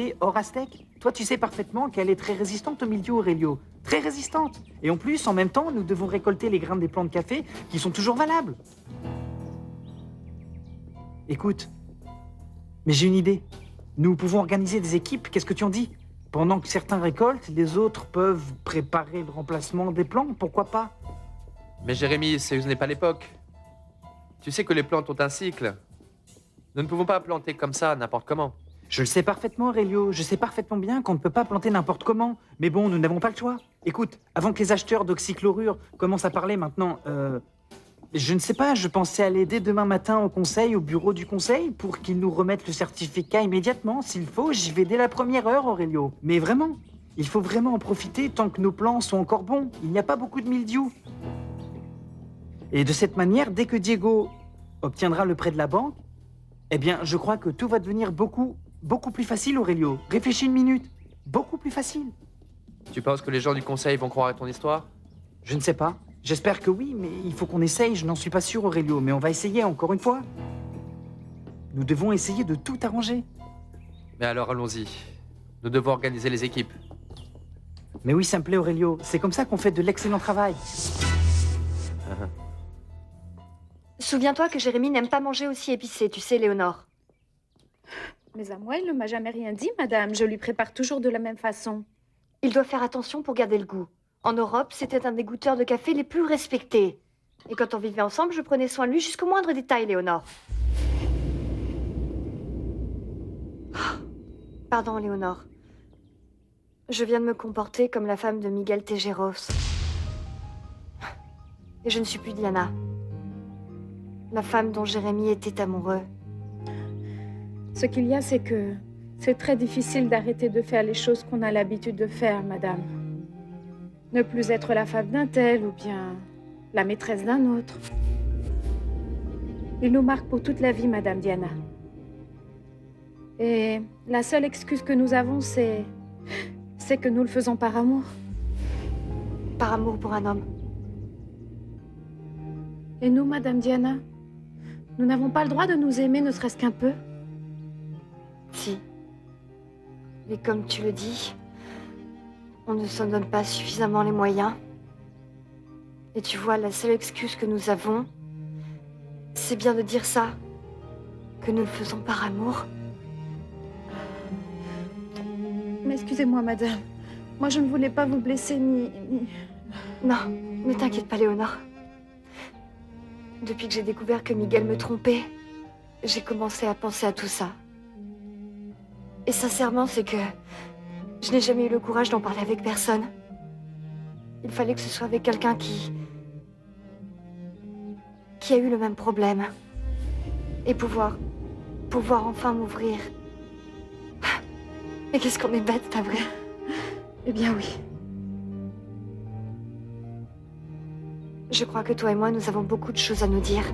variété hors aztèque. Toi, tu sais parfaitement qu'elle est très résistante au mildiou, Aurelio. Très résistante. Et en plus, en même temps, nous devons récolter les grains des plants de café qui sont toujours valables. Écoute, mais j'ai une idée. Nous pouvons organiser des équipes, qu'est-ce que tu en dis? Pendant que certains récoltent, les autres peuvent préparer le remplacement des plants, pourquoi pas? Mais Jérémy, ce n'est pas l'époque. Tu sais que les plantes ont un cycle. Nous ne pouvons pas planter comme ça, n'importe comment. Je le sais parfaitement, Aurelio. Je sais parfaitement bien qu'on ne peut pas planter n'importe comment. Mais bon, nous n'avons pas le choix. Écoute, avant que les acheteurs d'oxychlorure commencent à parler maintenant, je ne sais pas, je pensais aller dès demain matin au conseil, au bureau du conseil, pour qu'ils nous remettent le certificat immédiatement. S'il faut, j'y vais dès la première heure, Aurelio. Mais vraiment, il faut vraiment en profiter tant que nos plants sont encore bons. Il n'y a pas beaucoup de mildiou. Et de cette manière, dès que Diego obtiendra le prêt de la banque, eh bien, je crois que tout va devenir beaucoup plus facile, Aurelio. Réfléchis une minute. Beaucoup plus facile. Tu penses que les gens du conseil vont croire à ton histoire? Je ne sais pas. J'espère que oui, mais il faut qu'on essaye. Je n'en suis pas sûr, Aurelio. Mais on va essayer encore une fois. Nous devons essayer de tout arranger. Mais alors allons-y. Nous devons organiser les équipes. Mais oui, ça me plaît, Aurelio. C'est comme ça qu'on fait de l'excellent travail. Souviens-toi que Jérémy n'aime pas manger aussi épicé, tu sais, Léonore. Mais à moi, il ne m'a jamais rien dit, madame. Je lui prépare toujours de la même façon. Il doit faire attention pour garder le goût. En Europe, c'était un des goûteurs de café les plus respectés. Et quand on vivait ensemble, je prenais soin de lui jusqu'au moindre détail, Léonore. Pardon, Léonore. Je viens de me comporter comme la femme de Miguel Tejeros. Et je ne suis plus Diana. La femme dont Jérémy était amoureux. Ce qu'il y a, c'est que c'est très difficile d'arrêter de faire les choses qu'on a l'habitude de faire, madame. Ne plus être la femme d'un tel ou bien la maîtresse d'un autre. Il nous marque pour toute la vie, madame Diana. Et la seule excuse que nous avons, c'est que nous le faisons par amour. Par amour pour un homme. Et nous, madame Diana, nous n'avons pas le droit de nous aimer, ne serait-ce qu'un peu. Si. Mais comme tu le dis, on ne s'en donne pas suffisamment les moyens. Et tu vois, la seule excuse que nous avons, c'est bien de dire ça. Que nous le faisons par amour. Mais excusez-moi, madame. Moi, je ne voulais pas vous blesser ni... Non, ne t'inquiète pas, Léonore. Depuis que j'ai découvert que Miguel me trompait, j'ai commencé à penser à tout ça. Et sincèrement, c'est que je n'ai jamais eu le courage d'en parler avec personne. Il fallait que ce soit avec quelqu'un qui a eu le même problème. Et pouvoir enfin m'ouvrir. Mais qu'est-ce qu'on est bête, pas vrai? Eh bien oui. Je crois que toi et moi, nous avons beaucoup de choses à nous dire.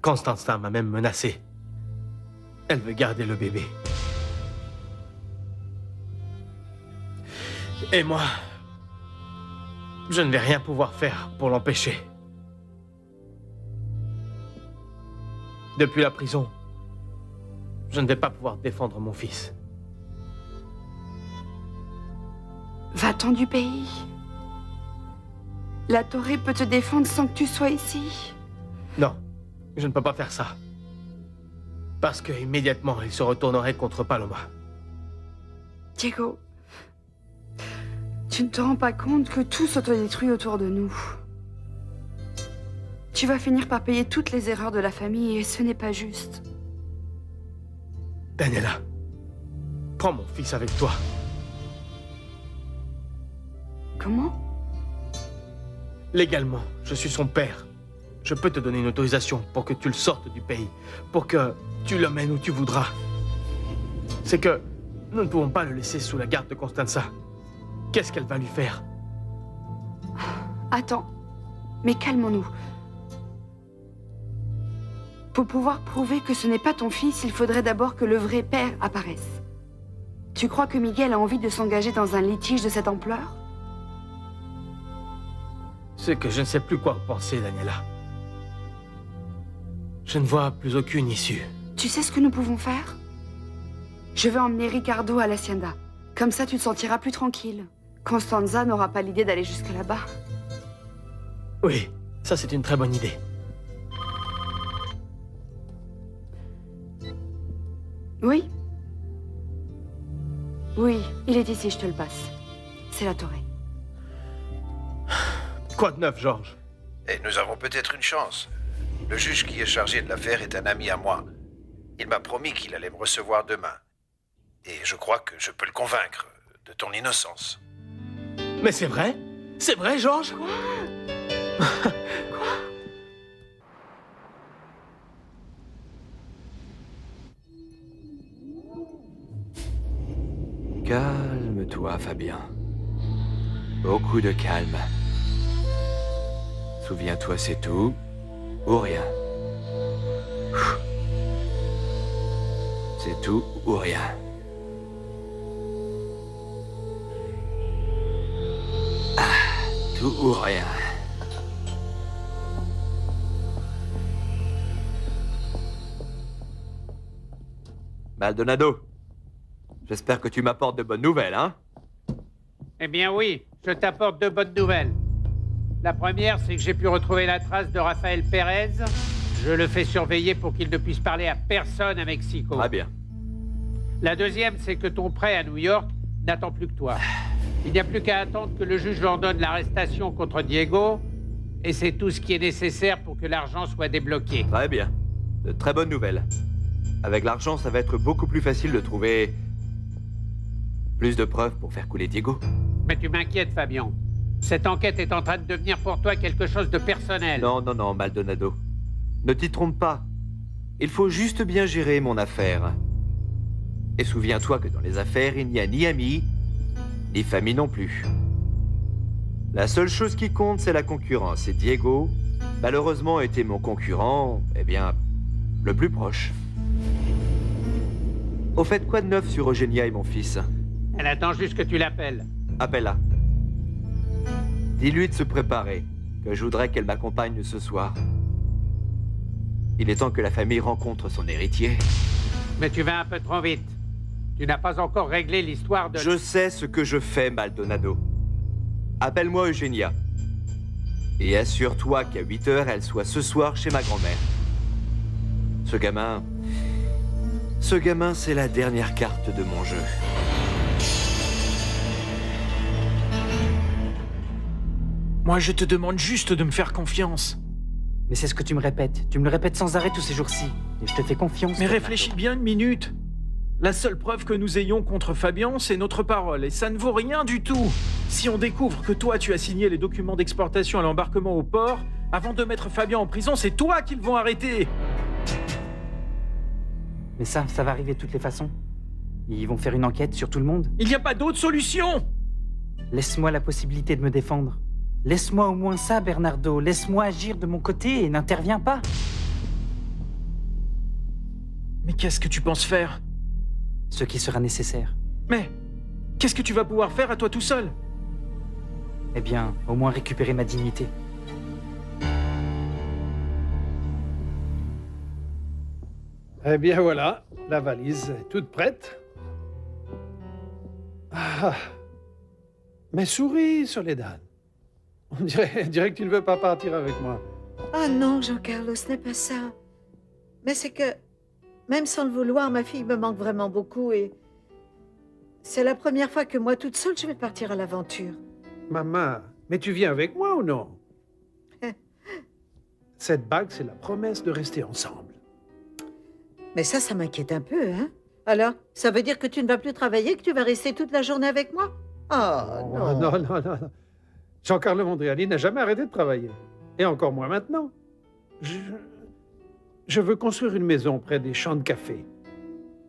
Constantin m'a même menacé. Elle veut garder le bébé. Et moi, je ne vais rien pouvoir faire pour l'empêcher. Depuis la prison, je ne vais pas pouvoir défendre mon fils. Va-t'en du pays. La Torre peut te défendre sans que tu sois ici. Non, je ne peux pas faire ça. Parce que immédiatement, il se retournerait contre Paloma. Diego, tu ne te rends pas compte que tout s'autodétruit autour de nous. Tu vas finir par payer toutes les erreurs de la famille et ce n'est pas juste. Daniela, prends mon fils avec toi. Comment? Légalement, je suis son père. Je peux te donner une autorisation pour que tu le sortes du pays, pour que tu l'emmènes où tu voudras. C'est que nous ne pouvons pas le laisser sous la garde de Constanza. Qu'est-ce qu'elle va lui faire? Attends, mais calmons-nous. Pour pouvoir prouver que ce n'est pas ton fils, il faudrait d'abord que le vrai père apparaisse. Tu crois que Miguel a envie de s'engager dans un litige de cette ampleur? C'est que je ne sais plus quoi penser, Daniela. Je ne vois plus aucune issue. Tu sais ce que nous pouvons faire? Je vais emmener Ricardo à l'Hacienda. Comme ça, tu te sentiras plus tranquille. Constanza n'aura pas l'idée d'aller jusque là-bas. Oui, ça c'est une très bonne idée. Oui? Oui, il est ici, je te le passe. C'est la Torre. Quoi de neuf, Georges? Et nous avons peut-être une chance. Le juge qui est chargé de l'affaire est un ami à moi. Il m'a promis qu'il allait me recevoir demain. Et je crois que je peux le convaincre de ton innocence. Mais c'est vrai? C'est vrai, Georges? Calme-toi, Fabien. Beaucoup de calme. Souviens-toi, c'est tout ou rien. C'est tout ou rien. Tout ou rien. Maldonado, j'espère que tu m'apportes de bonnes nouvelles, hein? Eh bien oui, je t'apporte de bonnes nouvelles. La première, c'est que j'ai pu retrouver la trace de Rafael Pérez. Je le fais surveiller pour qu'il ne puisse parler à personne à Mexico. Très bien. La deuxième, c'est que ton prêt à New York n'attend plus que toi. Il n'y a plus qu'à attendre que le juge ordonne l'arrestation contre Diego, et c'est tout ce qui est nécessaire pour que l'argent soit débloqué. Très bien. De très bonnes nouvelles. Avec l'argent, ça va être beaucoup plus facile de trouver plus de preuves pour faire couler Diego. Mais tu m'inquiètes, Fabien. Cette enquête est en train de devenir pour toi quelque chose de personnel. Non, non, non, Maldonado. Ne t'y trompe pas. Il faut juste bien gérer mon affaire. Et souviens-toi que dans les affaires, il n'y a ni amis, ni famille non plus. La seule chose qui compte, c'est la concurrence. Et Diego, malheureusement, était mon concurrent, eh bien, le plus proche. Au fait, quoi de neuf sur Eugenia et mon fils? Elle attend juste que tu l'appelles. Appelle-la. Dis-lui de se préparer, que je voudrais qu'elle m'accompagne ce soir. Il est temps que la famille rencontre son héritier. Mais tu vas un peu trop vite. Tu n'as pas encore réglé l'histoire de... Je sais ce que je fais, Maldonado. Appelle-moi Eugenia. Et assure-toi qu'à 8 heures, elle soit ce soir chez ma grand-mère. Ce gamin, c'est la dernière carte de mon jeu. Moi, je te demande juste de me faire confiance. Mais c'est ce que tu me répètes. Tu me le répètes sans arrêt tous ces jours-ci. Et je te fais confiance. Mais Bernardo. réfléchis bien une minute. La seule preuve que nous ayons contre Fabien, c'est notre parole, et ça ne vaut rien du tout. Si on découvre que toi, tu as signé les documents d'exportation à l'embarquement au port, avant de mettre Fabien en prison, c'est toi qu'ils vont arrêter. Mais ça va arriver de toutes les façons. Ils vont faire une enquête sur tout le monde. Il n'y a pas d'autre solution. Laisse-moi la possibilité de me défendre. Laisse-moi au moins ça, Bernardo. Laisse-moi agir de mon côté et n'interviens pas. Mais qu'est-ce que tu penses faire? Ce qui sera nécessaire. Mais qu'est-ce que tu vas pouvoir faire à toi tout seul? Eh bien, au moins récupérer ma dignité. Eh bien voilà, la valise est toute prête. Ah, mais souris, Soledad. On dirait que tu ne veux pas partir avec moi. Ah non, Jean-Carlos, ce n'est pas ça. Mais c'est que, même sans le vouloir, ma fille me manque vraiment beaucoup et c'est la première fois que moi, toute seule, je vais partir à l'aventure. Maman, mais tu viens avec moi ou non? Cette bague, c'est la promesse de rester ensemble. Mais ça m'inquiète un peu, hein? Alors, ça veut dire que tu ne vas plus travailler, que tu vas rester toute la journée avec moi? Oh, non. Non. Jean-Carlo Mondriani n'a jamais arrêté de travailler. Et encore moins maintenant. Je veux construire une maison près des champs de café.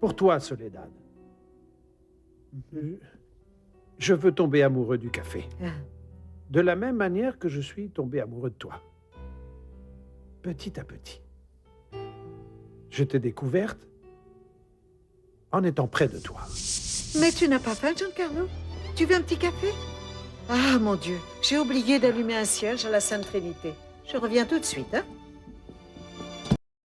Pour toi, Soledad. Je veux tomber amoureux du café. Ah. De la même manière que je suis tombé amoureux de toi. Petit à petit. Je t'ai découverte en étant près de toi. Mais tu n'as pas faim, Giancarlo? Tu veux un petit café? Ah, mon Dieu, j'ai oublié d'allumer un cierge à la Sainte Trinité. Je reviens tout de suite, hein?